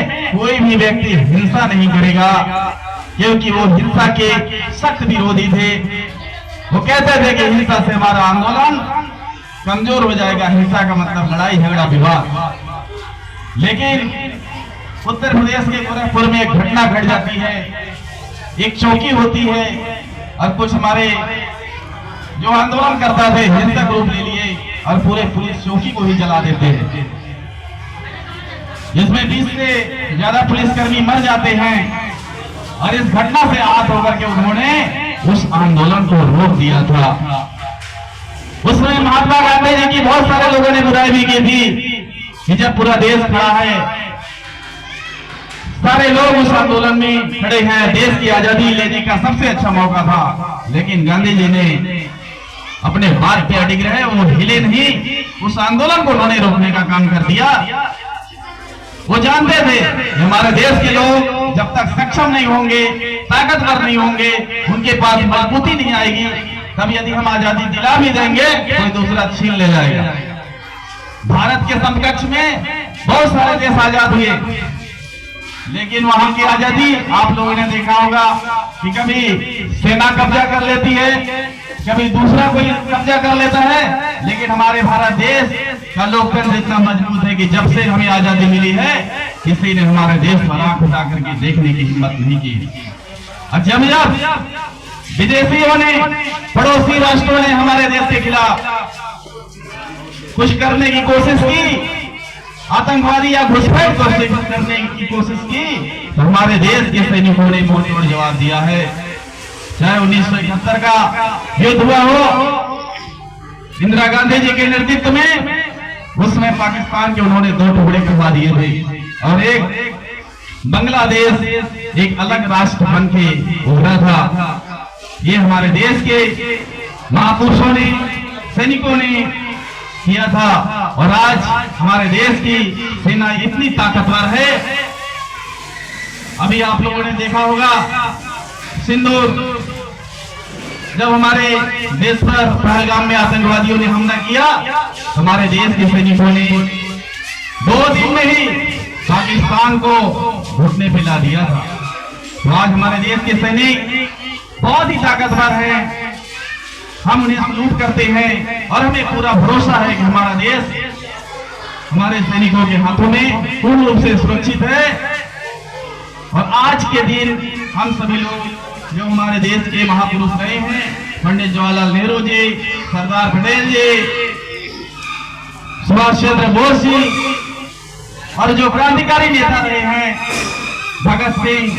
में कोई भी व्यक्ति हिंसा नहीं करेगा, क्योंकि वो हिंसा के सख्त विरोधी थे। वो कहते थे कि हिंसा से हमारा आंदोलन कमजोर हो जाएगा, हिंसा का मतलब लड़ाई झगड़ा विवाद। लेकिन उत्तर प्रदेश के गोरखपुर में एक घटना घट जाती है, एक चौकी होती है और कुछ हमारे जो आंदोलन करता थे हिंसक रूप ले लिए और पूरे पुलिस चौकी को ही जला देते हैं, जिसमें 20 से ज्यादा पुलिसकर्मी मर जाते हैं। और इस घटना से आहत होकर के उन्होंने उस आंदोलन को रोक दिया था। उसमें महात्मा गांधी जी की बहुत सारे लोगों ने बुराई भी की थी कि जब पूरा देश खड़ा है, सारे लोग उस आंदोलन में खड़े हैं, देश की आजादी लेने का सबसे अच्छा मौका था, लेकिन गांधी जी ने अपने बात पे अडिग रहे, वो हिले नहीं, उस आंदोलन को उन्होंने रोकने का काम कर दिया। वो जानते थे हमारे देश के लोग जब तक सक्षम नहीं होंगे, ताकतवर नहीं होंगे, उनके पास मजबूती नहीं आएगी, तब यदि हम आजादी दिला भी देंगे कोई दूसरा छीन ले जाएगा। भारत के समकक्ष में बहुत सारे देश आजाद हुए, लेकिन वहां की आजादी आप लोगों ने देखा होगा कि कभी सेना कब्जा कर लेती है, कभी दूसरा कोई कब्जा कर लेता है, लेकिन हमारे भारत देश का लोकतंत्र इतना मजबूत है कि जब से हमें आजादी मिली है किसी ने हमारे देश पर आंख उठा करके देखने की हिम्मत नहीं की। जब विदेशियों ने, पड़ोसी राष्ट्रों ने हमारे देश के खिलाफ कुछ करने की कोशिश की, आतंकवादी या घुसपैठ करने की कोशिश की, तो हमारे देश के सैनिकों ने मुंहतोड़ जवाब दिया है। चाहे 1971 का युद्ध हुआ हो इंदिरा गांधी जी के नेतृत्व में, उसमें पाकिस्तान के उन्होंने 2 टुकड़े करवा दिए थे और एक बांग्लादेश एक अलग राष्ट्र बन के उभरा था। ये हमारे देश के महापुरुषों ने, सैनिकों ने किया था, और आज हमारे देश की सेना इतनी ताकतवर है। अभी आप लोगों ने देखा होगा सिंदूर, जब हमारे देश पर पहलगाम में आतंकवादियों ने हमला किया, हमारे देश के सैनिकों ने 2 दिन में ही पाकिस्तान को घुटने पे ला दिया था। तो आज हमारे देश के सैनिक बहुत ही ताकतवर हैं, हम उन्हें सलूट करते हैं और हमें पूरा भरोसा है कि हमारा देश हमारे सैनिकों के हाथों में पूर्ण रूप से सुरक्षित है। और आज के दिन हम सभी लोग जो हमारे देश के महापुरुष रहे हैं, पंडित जवाहरलाल नेहरू जी, सरदार पटेल जी, सुभाष चंद्र बोस जी, और जो क्रांतिकारी नेता रहे हैं, भगत सिंह,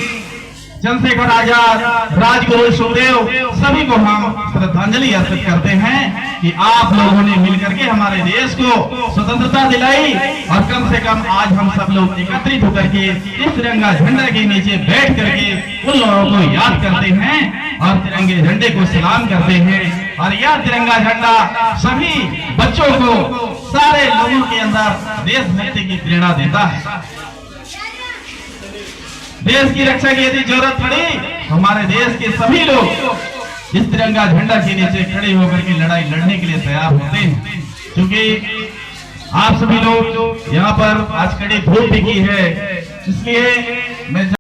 चंद्रशेखर आजाद, राजगुरु सुखदेव, सभी को हम श्रद्धांजलि अर्पित करते हैं कि आप लोगों ने मिलकर के हमारे देश को स्वतंत्रता दिलाई। और कम से कम आज हम सब लोग एकत्रित होकर के इस तिरंगा झंडे के नीचे बैठ करके उन लोगों को याद करते हैं और तिरंगे झंडे को सलाम करते हैं। और यह तिरंगा झंडा सभी बच्चों को, सारे लोगों के अंदर देशभक्ति की प्रेरणा देता है। देश की रक्षा की यदि जरूरत पड़ी, हमारे देश के सभी लोग इस तिरंगा झंडा के नीचे खड़े होकर के लड़ाई लड़ने के लिए तैयार होते हैं। क्योंकि आप सभी लोग यहाँ पर आज कड़ी धूप भी की है, इसलिए मैं